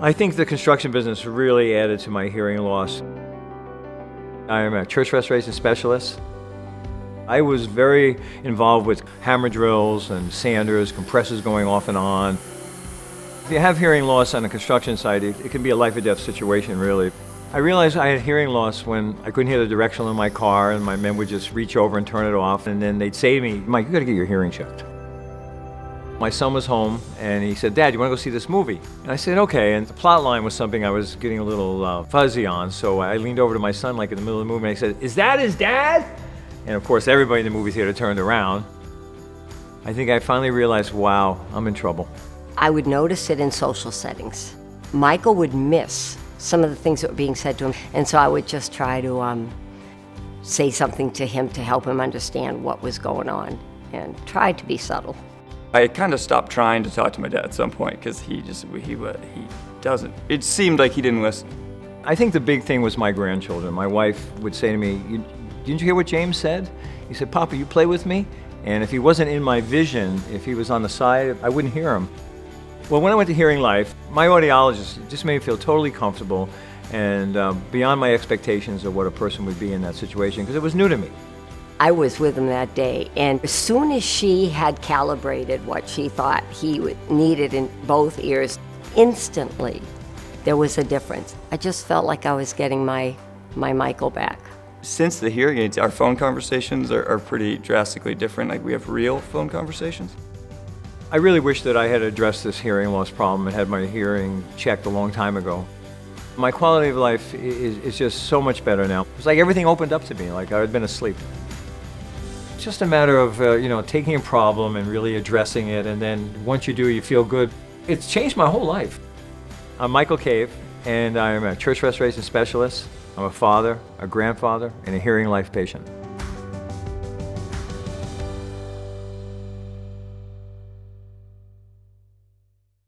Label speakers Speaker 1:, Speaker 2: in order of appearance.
Speaker 1: I think the construction business really added to my hearing loss. I am a church restoration specialist. I was very involved with hammer drills and sanders, compressors going off and on. If you have hearing loss on the construction site, it can be a life or death situation, really. I realized I had hearing loss when I couldn't hear the directional in my car, and my men would just reach over and turn it off, and then they'd say to me, "Mike, you gotta get your hearing checked." My son was home, and he said, "Dad, you wanna go see this movie?" And I said, "Okay," and the plot line was something I was getting a little fuzzy on, so I leaned over to my son like in the middle of the movie, and I said, "Is that his dad?" And of course, everybody in the movie theater turned around. I think I finally realized, wow, I'm in trouble.
Speaker 2: I would notice it in social settings. Michael would miss some of the things that were being said to him, and so I would just try to say something to him to help him understand what was going on, and try to be subtle.
Speaker 3: I kind of stopped trying to talk to my dad at some point because he doesn't. It seemed like he didn't listen.
Speaker 1: I think the big thing was my grandchildren. My wife would say to me, "Didn't you hear what James said?" He said, "Papa, you play with me?" And if he wasn't in my vision, if he was on the side, I wouldn't hear him. Well, when I went to HearingLife, my audiologist just made me feel totally comfortable and beyond my expectations of what a person would be in that situation, because it was new to me.
Speaker 2: I was with him that day, and as soon as she had calibrated what she thought he needed in both ears, instantly there was a difference. I just felt like I was getting my Michael back.
Speaker 3: Since the hearing aids, our phone conversations are pretty drastically different. Like, we have real phone conversations.
Speaker 1: I really wish that I had addressed this hearing loss problem and had my hearing checked a long time ago. My quality of life is just so much better now. It's like everything opened up to me, like I had been asleep. It's just a matter of taking a problem and really addressing it, and then once you do, you feel good. It's changed my whole life. I'm Michael Cave, and I'm a church restoration specialist. I'm a father, a grandfather, and a HearingLife patient.